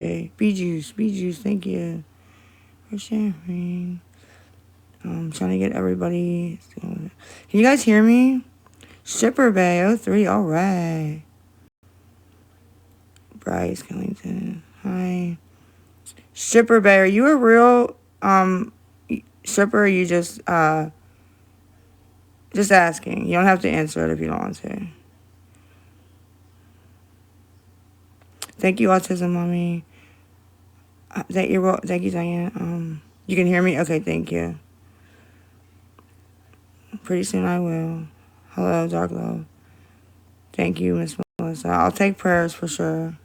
Bee juice, thank you for sharing. Trying to get everybody. Can you guys hear me? Shipper Bay 03, alright. Bryce Killington, hi. Shipper Bay, are you a real shipper, or are you just asking? You don't have to answer it if you don't want to. Thank you, Autism Mommy. Thank you, Diane. You can hear me? Okay, thank you. Pretty soon I will. Hello, Dark Love. Thank you, Miss Melissa. I'll take prayers for sure.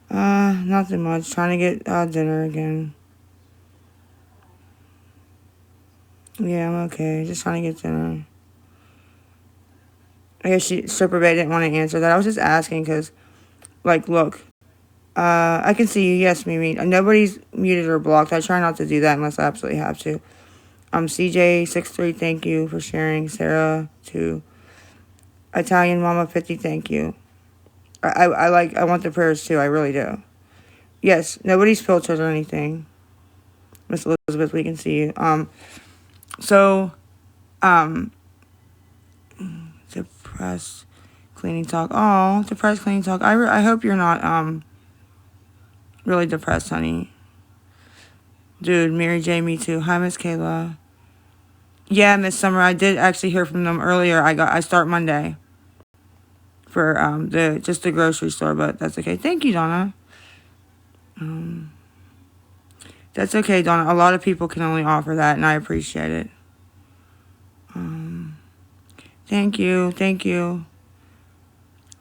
Nothing much. Trying to get dinner again. Yeah, I'm okay. Just trying to get dinner. I guess Stripper Bay didn't want to answer that. I was just asking because, like, look. I can see you. Yes, Mimi. Nobody's muted or blocked. I try not to do that unless I absolutely have to. CJ63, thank you for sharing. Sarah, 2. Italian Mama 50, thank you. I want the prayers too. I really do. Yes, nobody's filtered or anything. Miss Elizabeth, we can see you. Depressed cleaning talk. Oh, depressed cleaning talk. I hope you're not really depressed, honey. Dude, Mary J, me too. Hi, Miss Kayla. Yeah, Miss Summer, I did actually hear from them earlier. I start Monday for the grocery store, but that's okay. Thank you, Donna. That's okay, Donna. A lot of people can only offer that, and I appreciate it. Thank you.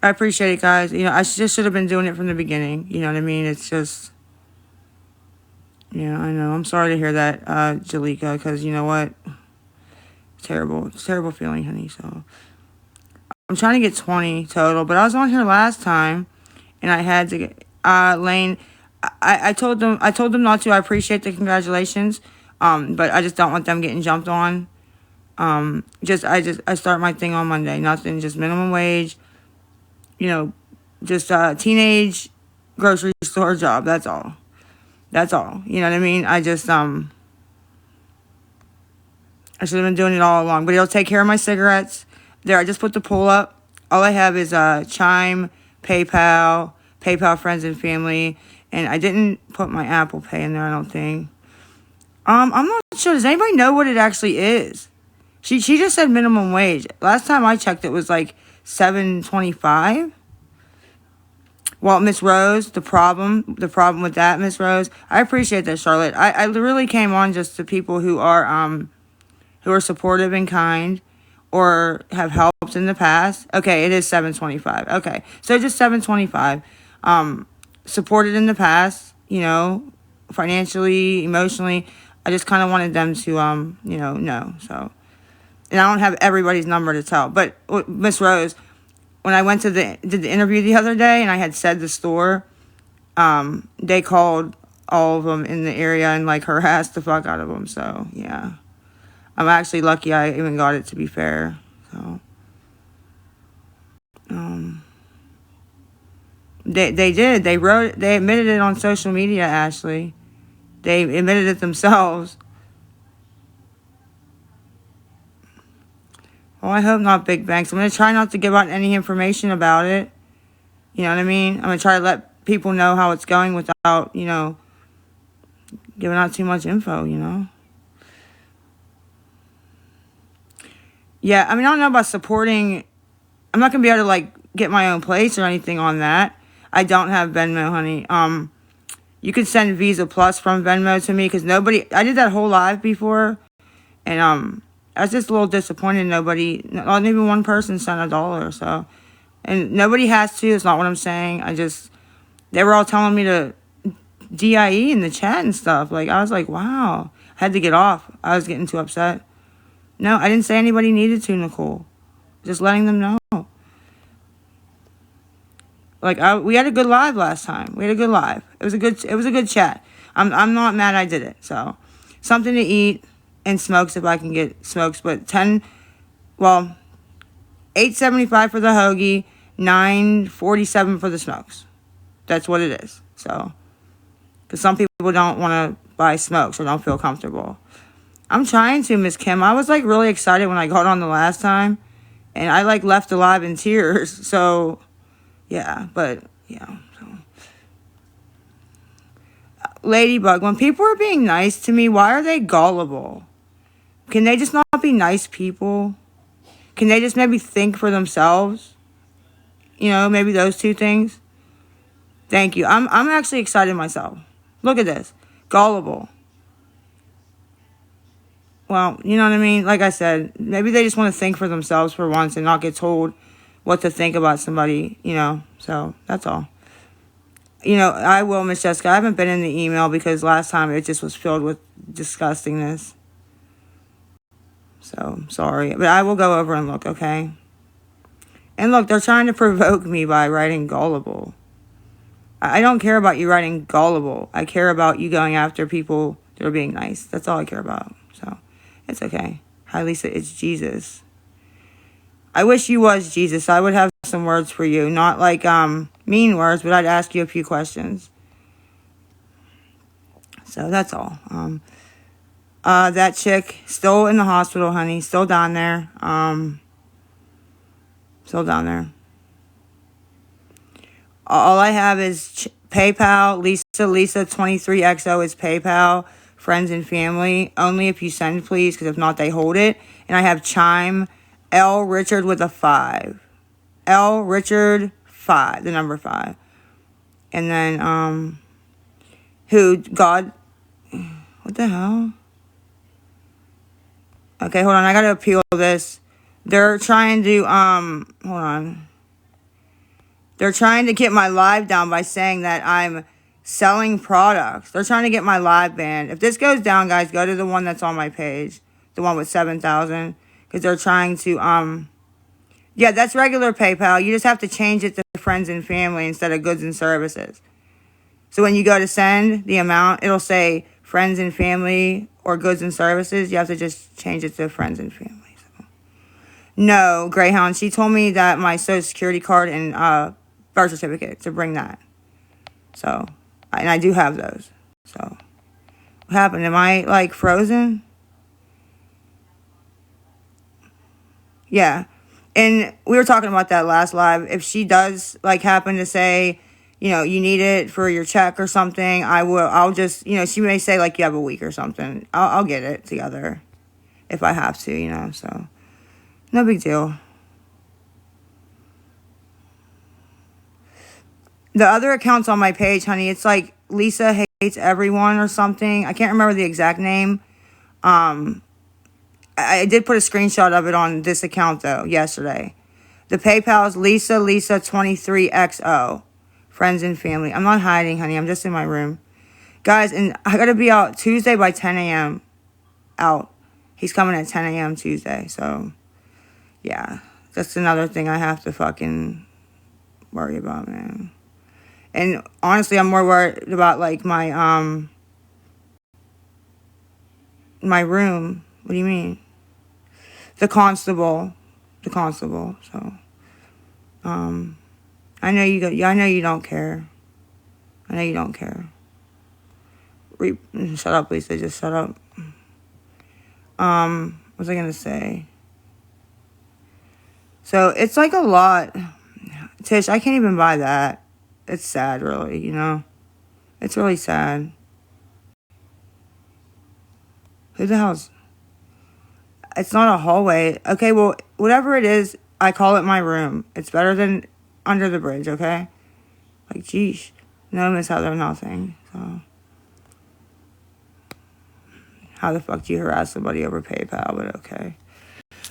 I appreciate it, guys. You know, I just should have been doing it from the beginning. You know what I mean? It's just, yeah, I know. I'm sorry to hear that, Jalika, because you know what? It's terrible. It's a terrible feeling, honey. So I'm trying to get 20 total, but I was on here last time, and I had to get Lane. I told them not to. I appreciate the congratulations, but I just don't want them getting jumped on. I start my thing on Monday. Nothing, just minimum wage. You know, just a teenage grocery store job. That's all. You know what I mean? I should have been doing it all along. But it'll take care of my cigarettes. There, I just put the poll up. All I have is Chime, PayPal Friends and Family, and I didn't put my Apple Pay in there, I don't think. I'm not sure. Does anybody know what it actually is? She just said minimum wage. Last time I checked, it was like $7.25. Well, Miss Rose, the problem with that, Miss Rose, I appreciate that, Charlotte. I really came on just to people who are supportive and kind, or have helped in the past. Okay, it is $7.25. Okay, so just $7.25. Supported in the past, you know, financially, emotionally. I just kind of wanted them to, know. So, and I don't have everybody's number to tell. But Miss Rose, when I went to did the interview the other day, and I had said the store, they called all of them in the area and like harassed the fuck out of them. So yeah, I'm actually lucky I even got it, to be fair. So, they did. They wrote. They admitted it on social media. Ashley, they admitted it themselves. Well, I hope not, big banks. I'm going to try not to give out any information about it. You know what I mean? I'm going to try to let people know how it's going without, you know, giving out too much info, you know? Yeah, I mean, I don't know about supporting. I'm not going to be able to, like, get my own place or anything on that. I don't have Venmo, honey. You could send Visa Plus from Venmo to me, because I did that whole live before, and, I was just a little disappointed. Not even one person sent $1, so. And nobody has to. It's not what I'm saying. They were all telling me to DIE in the chat and stuff. Like, I was like, wow. I had to get off. I was getting too upset. No, I didn't say anybody needed to, Nicole. Just letting them know. Like, we had a good live last time. We had a good live. It was a good chat. I'm not mad I did it. So, something to eat. And smokes if I can get smokes, but $8.75 for the hoagie, $9.47 for the smokes. That's what it is. So, because some people don't want to buy smokes or don't feel comfortable. I'm trying to, Miss Kim. I was like really excited when I got on the last time, and I like left alive in tears. So, yeah, but yeah. So. Ladybug, when people are being nice to me, why are they gullible? Can they just not be nice people? Can they just maybe think for themselves? You know, maybe those two things. Thank you. I'm actually excited myself. Look at this. Gullible. Well, you know what I mean? Like I said, maybe they just want to think for themselves for once and not get told what to think about somebody, you know. So, that's all. You know, I will, Miss Jessica. I haven't been in the email because last time it just was filled with disgustingness. So, sorry. But I will go over and look, okay? And look, they're trying to provoke me by writing gullible. I don't care about you writing gullible. I care about you going after people that are being nice. That's all I care about. So, it's okay. Hi, Lisa. It's Jesus. I wish you was Jesus. I would have some words for you. Not like mean words, but I'd ask you a few questions. So, that's all. That chick, still in the hospital, honey. Still down there. Still down there. All I have is PayPal. Lisa 23XO is PayPal. Friends and family. Only if you send, please, because if not, they hold it. And I have Chime. L. Richard with a 5. L. Richard 5. The number 5. And then, who? God. What the hell? Okay, hold on. I gotta appeal this. They're trying to, hold on. They're trying to get my live down by saying that I'm selling products. They're trying to get my live banned. If this goes down, guys, go to the one that's on my page. The one with 7,000. Because they're trying to, yeah, that's regular PayPal. You just have to change it to friends and family instead of goods and services. So when you go to send the amount, it'll say friends and family or goods and services. You have to just change it to friends and family. So. No, Greyhound. She told me that my social security card and birth certificate to bring that. So, and I do have those. So, what happened? Am I like frozen? Yeah. And we were talking about that last live. If she does like happen to say, you know, you need it for your check or something, I'll just, you know, she may say like you have a week or something. I'll get it together if I have to, you know, so no big deal. The other accounts on my page, honey, it's like Lisa Hates Everyone or something. I can't remember the exact name. I did put a screenshot of it on this account, though, yesterday. The PayPal is Lisa23XO. Friends and family. I'm not hiding, honey. I'm just in my room. Guys, and I got to be out Tuesday by 10 a.m. Out. He's coming at 10 a.m. Tuesday, so, yeah. That's another thing I have to fucking worry about, man. And honestly, I'm more worried about, like, my room. What do you mean? The constable, so, I know you don't care. I know you don't care. Shut up, Lisa, just shut up. What was I gonna say? So, it's like a lot. Tish, I can't even buy that. It's sad, really, you know? It's really sad. Who the hell's... It's not a hallway. Okay, well, whatever it is, I call it my room. It's better than under the bridge, okay? Like, geez. No, Miss Heather, nothing. So, how the fuck do you harass somebody over PayPal? But okay.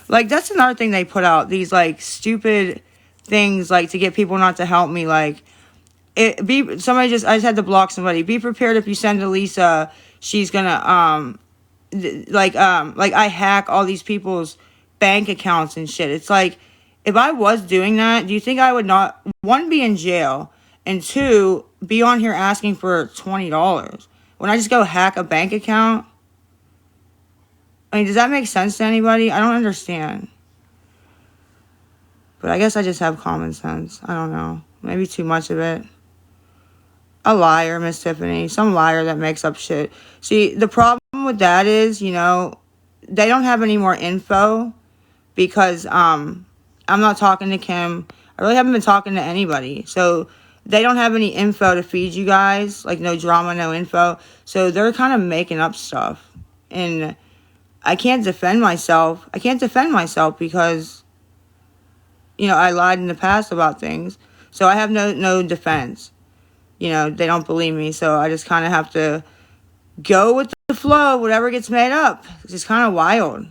Like, that's another thing they put out. These, like, stupid things, like, to get people not to help me. Like, I just had to block somebody. Be prepared if you send to Lisa, she's gonna, like I hack all these people's bank accounts and shit. It's like, if I was doing that, do you think I would not, one, be in jail, and two, be on here asking for $20 when I just go hack a bank account? I mean, does that make sense to anybody? I don't understand. But I guess I just have common sense. I don't know. Maybe too much of it. A liar, Miss Tiffany. Some liar that makes up shit. See, the problem with that is, you know, they don't have any more info because I'm not talking to Kim. I really haven't been talking to anybody. So they don't have any info to feed you guys. Like, no drama, no info. So they're kind of making up stuff. And I can't defend myself. I can't defend myself because, you know, I lied in the past about things. So I have no defense. You know, they don't believe me, so I just kind of have to go with the flow, whatever gets made up. It's just kind of wild.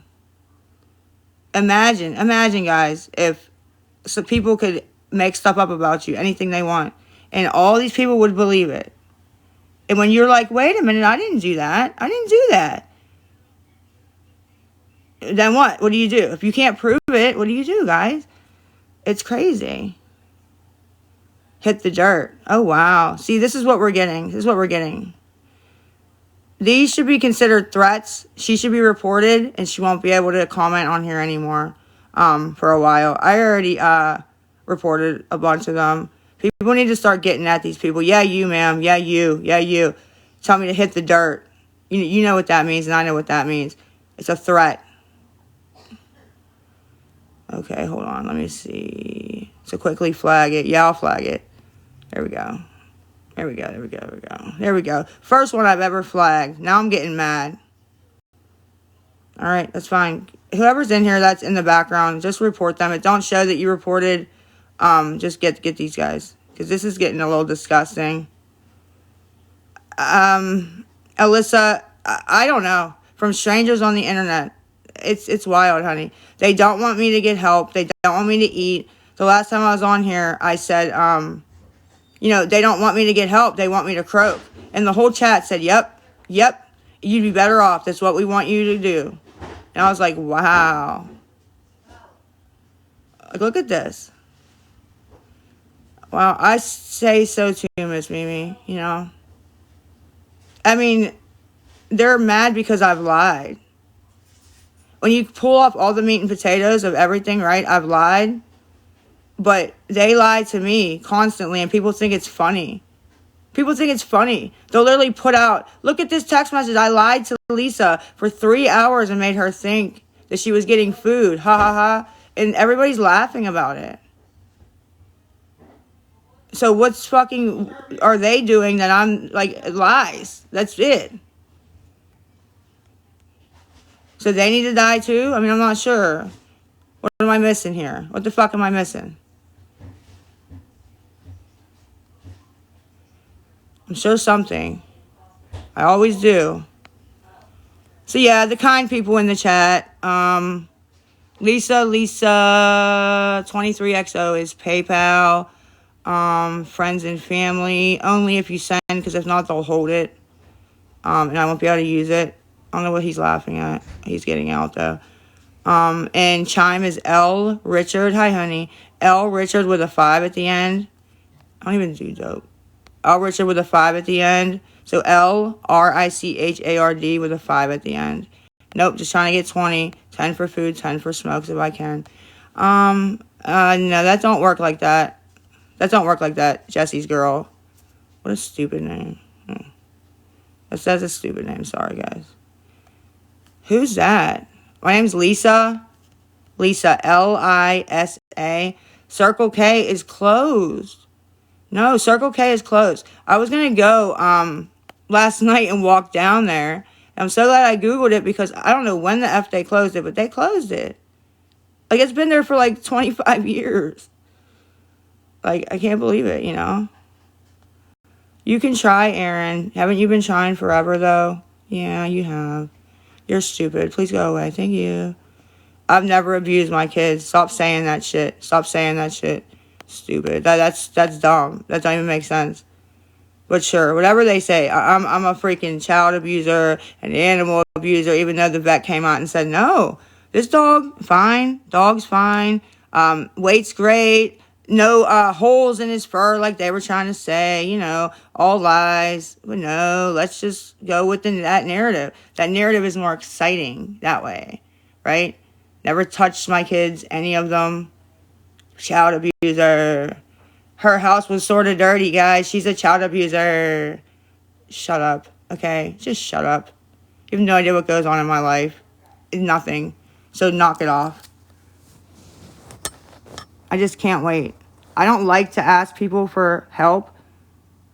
Imagine, guys, if some people could make stuff up about you, anything they want, and all these people would believe it. And when you're like, wait a minute, I didn't do that. Then what? What do you do? If you can't prove it, what do you do, guys? It's crazy. Hit the dirt. Oh, wow. See, this is what we're getting. These should be considered threats. She should be reported, and she won't be able to comment on here anymore for a while. I already reported a bunch of them. People need to start getting at these people. Yeah, you, ma'am. Yeah, you. Tell me to hit the dirt. You know what that means, and I know what that means. It's a threat. Okay, hold on. Let me see. So quickly flag it. Yeah, I'll flag it. There we go. There we go. First one I've ever flagged. Now I'm getting mad. All right, that's fine. Whoever's in here that's in the background, just report them. It don't show that you reported. Just get these guys. Because this is getting a little disgusting. Alyssa, I don't know. From strangers on the internet. It's wild, honey. They don't want me to get help. They don't want me to eat. The last time I was on here, I said, you know, they don't want me to get help. They want me to croak. And the whole chat said, yep, you'd be better off. That's what we want you to do. And I was like, wow. Like, look at this. Wow, I say so too, Miss Mimi, you know. I mean, they're mad because I've lied. When you pull up all the meat and potatoes of everything, right, I've lied. But they lie to me constantly, and people think it's funny. They'll literally put out, look at this text message. I lied to Lisa for 3 hours and made her think that she was getting food. Ha, ha, ha. And everybody's laughing about it. So what's fucking are they doing that I'm, like, lies? That's it. So they need to die too? I mean, I'm not sure. What am I missing here? What the fuck am I missing? I'm sure something. I always do. So yeah, the kind people in the chat. Lisa 23XO is PayPal. Friends and family. Only if you send, because if not, they'll hold it. And I won't be able to use it. I don't know what he's laughing at. He's getting out though. And Chime is L Richard. Hi, honey. L Richard with a 5 at the end. I don't even do dope. L Richard with a 5 at the end. So L Richard with a 5 at the end. Nope, just trying to get 20. 10 for food, 10 for smokes if I can. No, that don't work like that. Jesse's girl. What a stupid name. That's a stupid name. Sorry, guys. Who's that? My name's Lisa. Lisa, Lisa. Circle K is closed. No, Circle K is closed. I was going to go last night and walk down there. I'm so glad I Googled it because I don't know when the F they closed it, but they closed it. Like, it's been there for like 25 years. Like, I can't believe it, you know? You can try, Aaron. Haven't you been trying forever, though? Yeah, you have. You're stupid. Please go away. Thank you. I've never abused my kids. Stop saying that shit. Stupid. That's dumb. That don't even make sense. But sure, whatever they say. I'm a freaking child abuser, an animal abuser, even though the vet came out and said, no, this dog, fine. Dog's fine. Weight's great. No holes in his fur like they were trying to say, you know, all lies. But no, let's just go with that narrative. That narrative is more exciting that way, right? Never touched my kids, any of them. Child abuser. Her house was sort of dirty, guys. She's a child abuser. Shut up, okay? Just shut up. You have no idea what goes on in my life. It's nothing. So knock it off. I just can't wait. I don't like to ask people for help,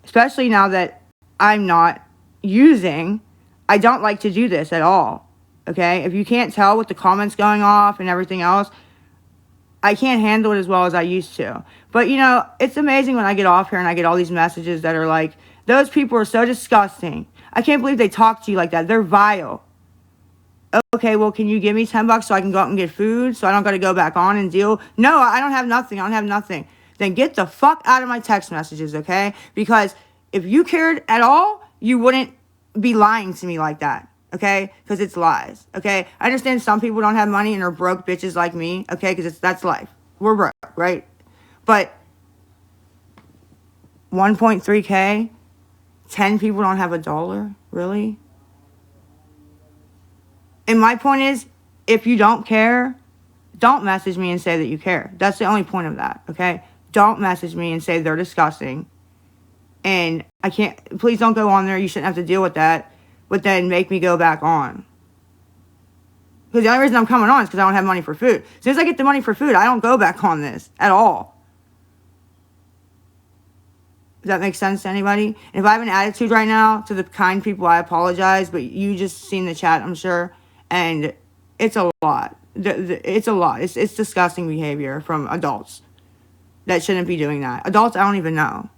especially now that I'm not using. I don't like to do this at all, okay? If you can't tell with the comments going off and everything else, I can't handle it as well as I used to. But, you know, it's amazing when I get off here and I get all these messages that are like, those people are so disgusting. I can't believe they talk to you like that. They're vile. Okay, well, can you give me $10 so I can go out and get food so I don't got to go back on and deal? No, I don't have nothing. I don't have nothing. Then get the fuck out of my text messages, okay? Because if you cared at all, you wouldn't be lying to me like that, okay? Because it's lies, okay? I understand some people don't have money and are broke bitches like me, okay? Because that's life. We're broke, right? But 1.3K, 10 people don't have $1, really? And my point is, if you don't care, don't message me and say that you care. That's the only point of that, okay? Don't message me and say they're disgusting. And I can't, please don't go on there. You shouldn't have to deal with that. But then make me go back on. Because the only reason I'm coming on is because I don't have money for food. As soon as I get the money for food, I don't go back on this at all. Does that make sense to anybody? And if I have an attitude right now to the kind people, I apologize. But you just seen the chat, I'm sure. And it's a lot. It's a lot. It's disgusting behavior from adults that shouldn't be doing that. Adults, I don't even know.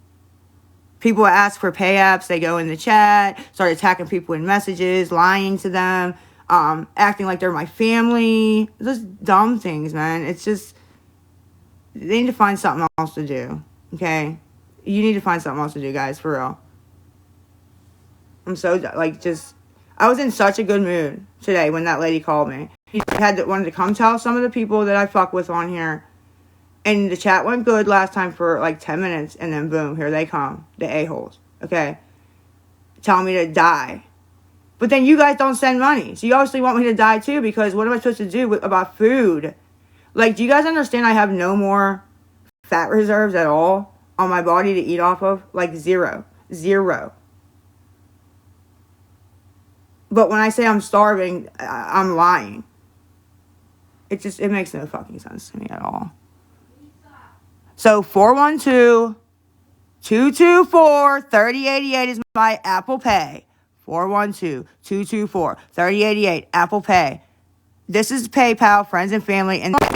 People ask for pay apps. They go in the chat, start attacking people in messages, lying to them, acting like they're my family. Just dumb things, man. It's just, they need to find something else to do, okay? You need to find something else to do, guys, for real. I'm so, like, just, I was in such a good mood today when that lady called me. He wanted to come tell some of the people that I fuck with on here. And the chat went good last time for like 10 minutes. And then boom, here they come. The a-holes. Okay? Telling me to die. But then you guys don't send money. So you obviously want me to die too. Because what am I supposed to do about food? Like, do you guys understand I have no more fat reserves at all on my body to eat off of? Like zero. Zero. But when I say I'm starving, I'm lying. It makes no fucking sense to me at all. So 412-224-3088 is my Apple Pay. 412-224-3088 Apple Pay. This is PayPal, friends and family, and